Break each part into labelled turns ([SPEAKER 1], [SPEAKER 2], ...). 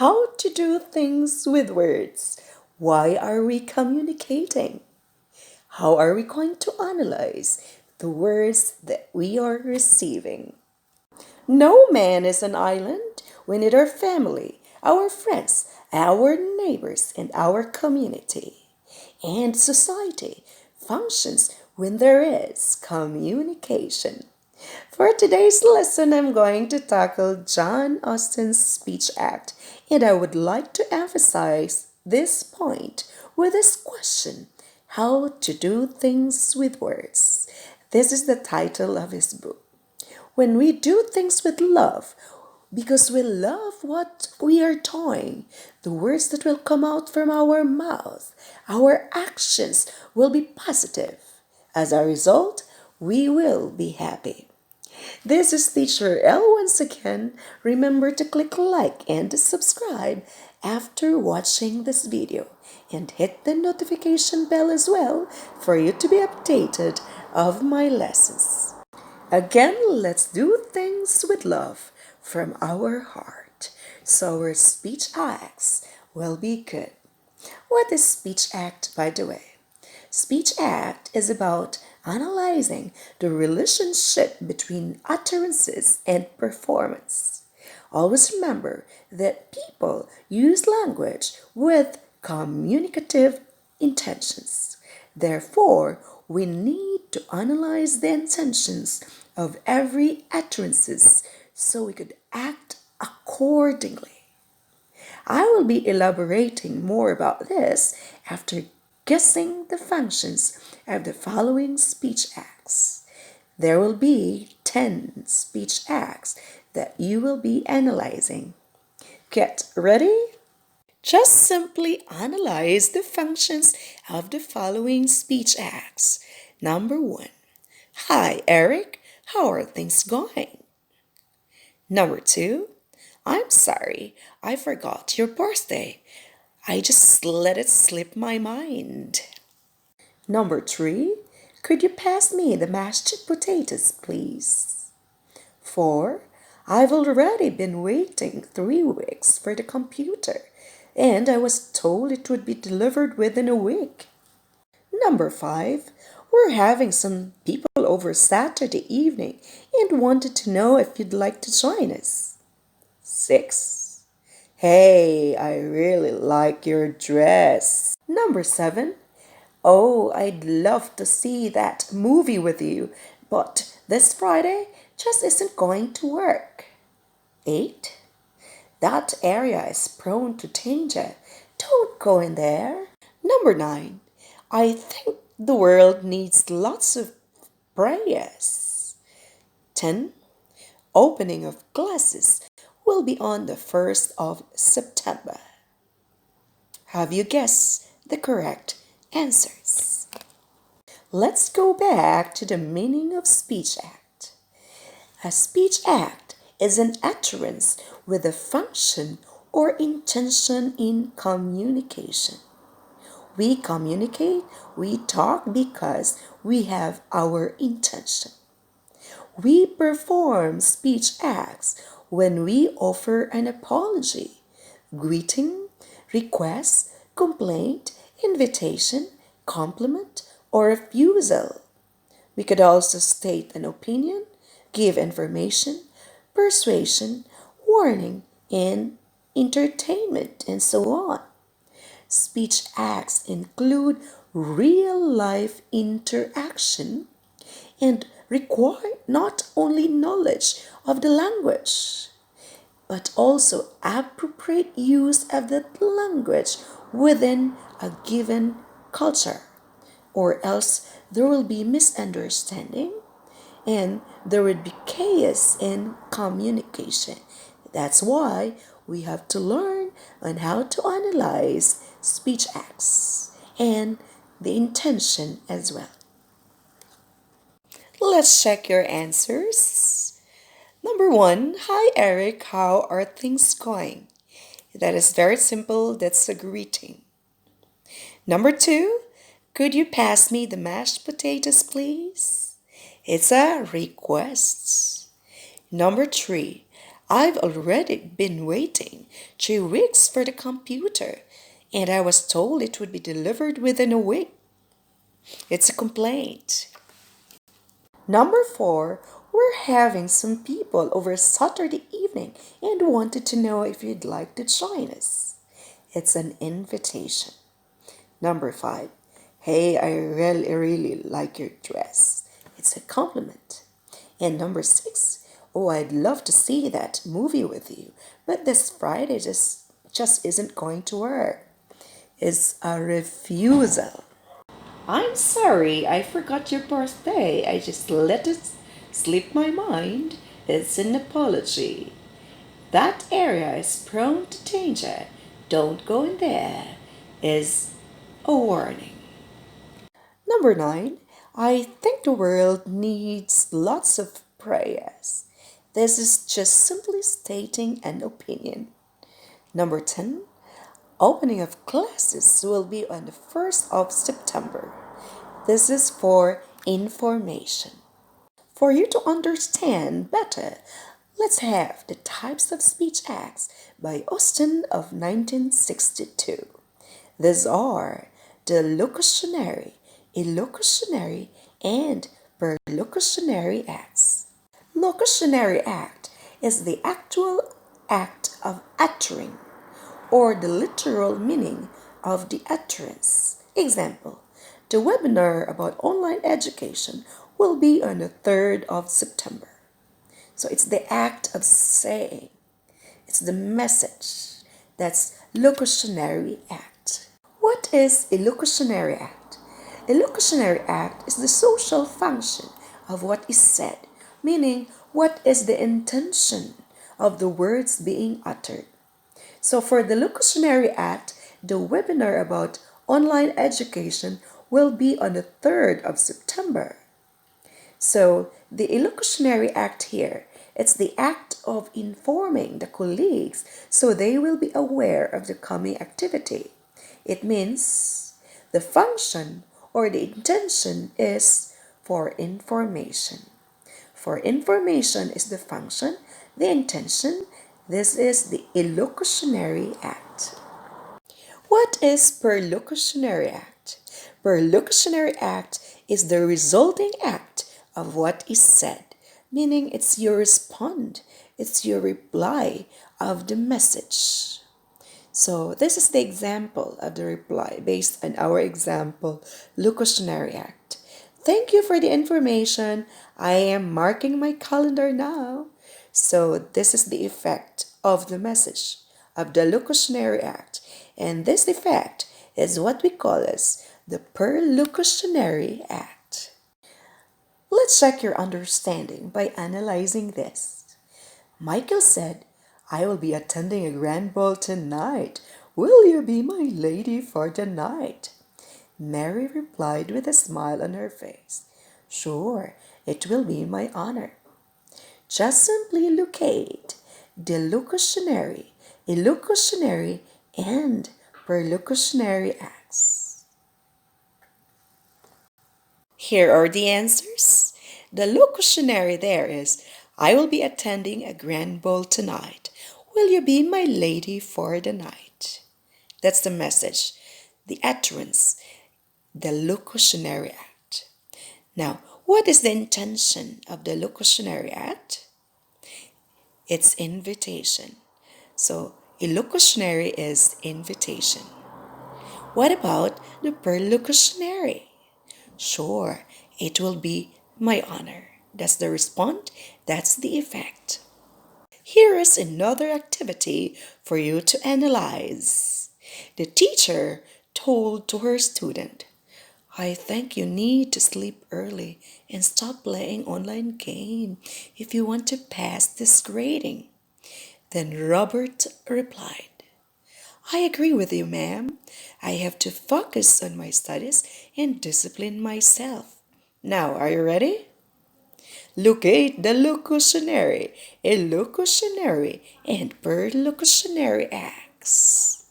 [SPEAKER 1] How to do things with words. Why are we communicating? How are we going to analyze the words that we are receiving? No man is an island. We need our family, our friends, our neighbors, and our community. And society functions when there is communication. For today's lesson, I'm going to tackle John Austen's Speech Act, and I would like to emphasize this point with this question: how to do things with words. This is the title of his book. When we do things with love, because we love what we are doing, the words that will come out from our mouth, our actions will be positive. As a result, we will be happy. This is Teacher L once again. Remember to click like and subscribe after watching this video, and hit the notification bell as well for you to be updated of my lessons. Again, let's do things with love from our heart, so our speech acts will be good. What is speech act, by the way? Speech act is about analyzing the relationship between utterances and performance. Always remember that people use language with communicative intentions. Therefore, we need to analyze the intentions of every utterances so we could act accordingly. I will be elaborating more about this after guessing the functions of the following speech acts. There will be 10 speech acts that you will be analyzing. Get ready? Just simply analyze the functions of the following speech acts. Number 1. Hi, Eric. How are things going? Number 2. I'm sorry, I forgot your birthday. I just let it slip my mind. Number 3. Could you pass me the mashed potatoes, please? 4. I've already been waiting 3 weeks for the computer, and I was told it would be delivered within a week. Number 5. We're having some people over Saturday evening and wanted to know if you'd like to join us. 6. Hey, I really like your dress. Number 7. Oh, I'd love to see that movie with you, but this Friday just isn't going to work. 8. That area is prone to danger. Don't go in there. Number 9. I think the world needs lots of prayers. 10. Opening of classes will be on the 1st of September. Have you guessed the correct answers? Let's go back to the meaning of speech act. A speech act is an utterance with a function or intention in communication. We communicate, we talk because we have our intention. We perform speech acts when we offer an apology, greeting, request, complaint, invitation, compliment, or refusal. We could also state an opinion, give information, persuasion, warning, and entertainment, and so on. Speech acts include real-life interaction and require not only knowledge of the language, but also appropriate use of that language within a given culture, or else there will be misunderstanding and there would be chaos in communication. That's why we have to learn on how to analyze speech acts and the intention as well. Let's check your answers. Number 1, hi Eric, how are things going? That is very simple, that's a greeting. Number 2, could you pass me the mashed potatoes, please? It's a request. Number 3, I've already been waiting 3 weeks for the computer, and I was told it would be delivered within a week. It's a complaint. Number 4, we're having some people over Saturday evening and wanted to know if you'd like to join us. It's an invitation. Number 5, hey, I really like your dress. It's a compliment. And number 6, oh, I'd love to see that movie with you, but this Friday just isn't going to work. It's a refusal. I'm sorry, I forgot your birthday. I just let it slip my mind. It's an apology. That area is prone to danger. Don't go in there. Is a warning. Number 9, I think the world needs lots of prayers. This is just simply stating an opinion. Number 10, opening of classes will be on the 1st of September. This is for information. For you to understand better, let's have the Types of Speech Acts by Austin of 1962. These are the Locationary, Illusionary, and Prolocationary Acts. Locationary Act is the actual act of uttering or the literal meaning of the utterance. Example, the webinar about online education will be on the 3rd of September. So it's the act of saying, it's the message. That's Locationary Act. What is a Locationary Act? A Locationary Act is the social function of what is said, meaning what is the intention of the words being uttered. So for the Locationary Act, the webinar about online education will be on the 3rd of September. So the Illusionary Act here, it's the act of informing the colleagues so they will be aware of the coming activity. It means the function or the intention is for information. For information is the function, the intention. This is the Illusionary Act. What is Prolocationary Act? Prolocationary Act is the resulting act of what is said, meaning it's your respond, it's your reply of the message. So this is the example of the reply based on our example, Locationary Act. Thank you for the information. I am marking my calendar now. So this is the effect of the message of the Locationary Act. And this effect is what we call as the Prolocationary Act. Let's check your understanding by analyzing this. Michael said, I will be attending a grand ball tonight. Will you be my lady for the night? Mary replied with a smile on her face. Sure, it will be my honor. Just simply locate the Locationary, Illusionary, and Prolocationary Acts. Here are the answers. The Locationary there is, I will be attending a grand ball tonight. Will you be my lady for the night? That's the message, the utterance, the Locationary Act. Now, what is the intention of the Locationary Act? It's invitation. So, illocutionary is invitation. What about the Prolocationary? Sure, it will be my honor. That's the response, that's the effect. Here is another activity for you to analyze. The teacher told to her student, I think you need to sleep early and stop playing online game if you want to pass this grading. Then Robert replied, I agree with you, ma'am. I have to focus on my studies and discipline myself. Now, are you ready? Locate the locutionary, illocutionary, and perlocutionary acts.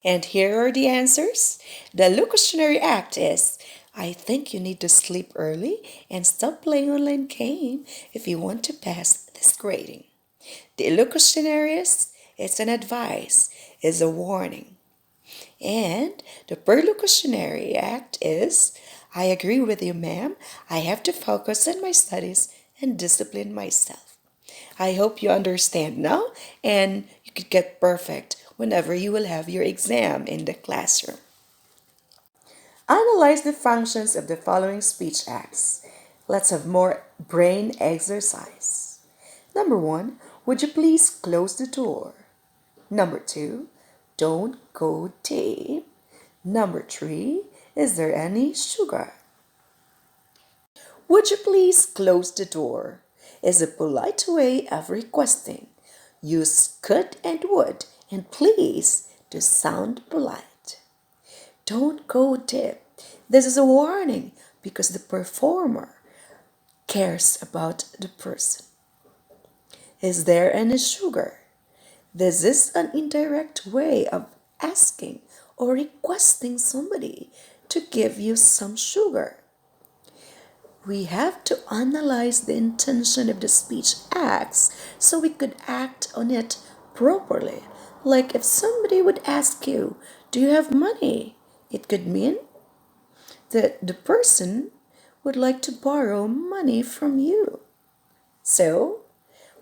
[SPEAKER 1] And here are the answers. The Locationary Act is, I think you need to sleep early and stop playing online game if you want to pass this grading. The illusionary it's an advice, is a warning. And the Prolocationary Act is, I agree with you, ma'am. I have to focus on my studies and discipline myself. I hope you understand now and you could get perfect whenever you will have your exam in the classroom. Analyze the functions of the following speech acts. Let's have more brain exercise. Number one, would you please close the door? Number two, don't go deep. Number three, is there any sugar? Would you please close the door? Is a polite way of requesting. Use could and would and please to sound polite. Don't go deep. This is a warning because the performer cares about the person. Is there any sugar? This is an indirect way of asking or requesting somebody to give you some sugar. We have to analyze the intention of the speech acts so we could act on it properly. Like if somebody would ask you, do you have money? It could mean that the person would like to borrow money from you. So,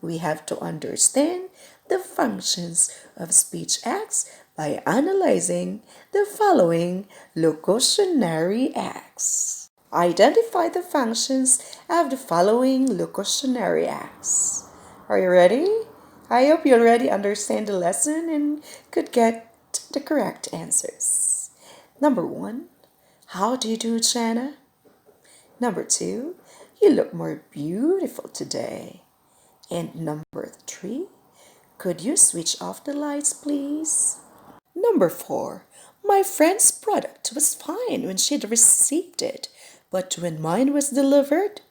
[SPEAKER 1] we have to understand the functions of speech acts by analyzing the following locutionary acts. Identify the functions of the following locutionary acts. Are you ready? I hope you already understand the lesson and could get the correct answers. Number one, how do you do, Jana? Number two, you look more beautiful today. And number three, could you switch off the lights, please? Number four, my friend's product was fine when she'd received it, but when mine was delivered,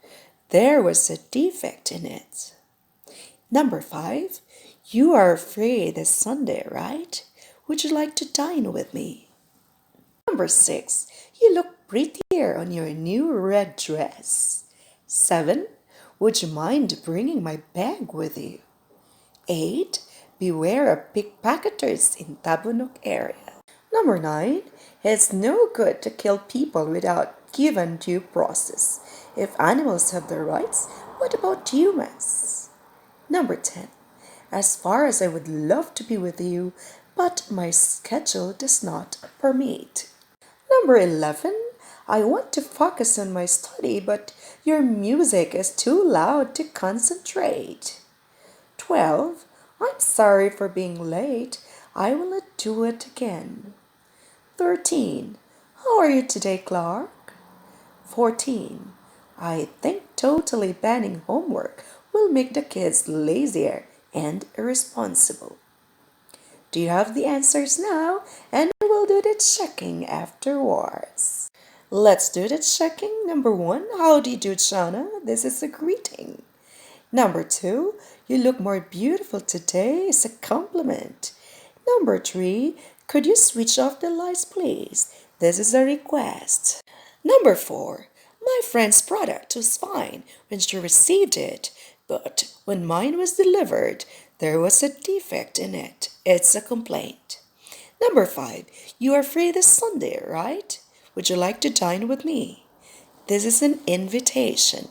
[SPEAKER 1] there was a defect in it. Number five, you are free this Sunday, right? Would you like to dine with me? Number six, you look prettier on your new red dress. 7. Would you mind bringing my bag with you? 8. Beware of pickpocketers in Tabunok area. Number 9. It's no good to kill people without given due process. If animals have their rights, what about humans? Number 10. As far as I would love to be with you, but my schedule does not permit. Number 11. I want to focus on my study, but your music is too loud to concentrate. 12. I'm sorry for being late. I will not do it again. 13. How are you today, Clark? 14. I think totally banning homework will make the kids lazier and irresponsible. Do you have the answers now? And we'll do the checking afterwards. Let's do the checking. Number 1, how do you do, Shauna? This is a greeting. Number 2, you look more beautiful today is a compliment. Number 3, could you switch off the lights, please? This is a request. Number 4, my friend's product was fine when she received it, but when mine was delivered, there was a defect in it. It's a complaint. Number 5, you are free this Sunday, right? Would you like to dine with me? This is an invitation.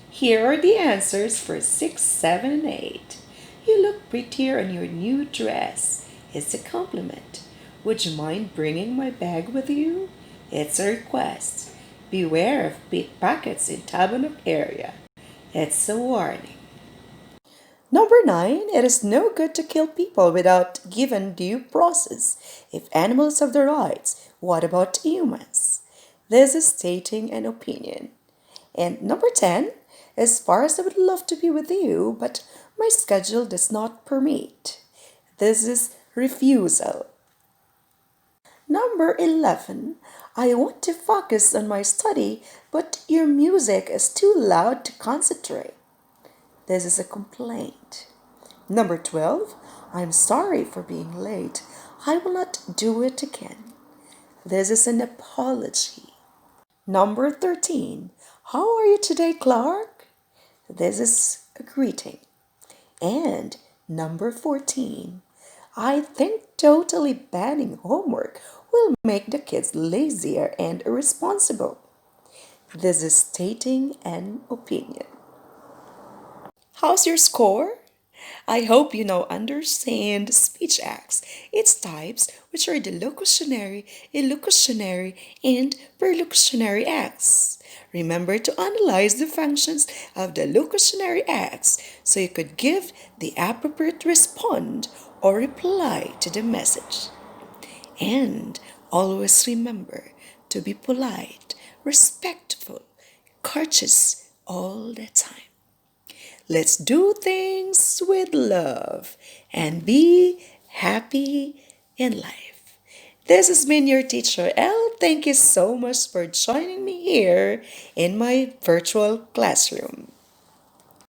[SPEAKER 1] Here are the answers for 6, 7, and 8. You look prettier on your new dress. It's a compliment. Would you mind bringing my bag with you? It's a request. Beware of pickpockets in Tabunok area. It's a warning. Number 9, it is no good to kill people without given due process. If animals have the rights, what about humans? This is stating an opinion. And number 10, as far as I would love to be with you, but my schedule does not permit. This is refusal. Number 11, I want to focus on my study, but your music is too loud to concentrate. This is a complaint. Number 12, I'm sorry for being late. I will not do it again. This is an apology. Number 13, how are you today, Clark? This is a greeting. And number 14, I think totally banning homework will make the kids lazier and irresponsible. This is stating an opinion. How's your score? I hope you now understand speech acts, its types, which are the locutionary, illocutionary, and perlocutionary acts. Remember to analyze the functions of the locutionary acts so you could give the appropriate response or reply to the message. And always remember to be polite, respectful, courteous all the time. Let's do things with love and be happy in life. This has been your teacher, Elle. Thank you so much for joining me here in my virtual classroom.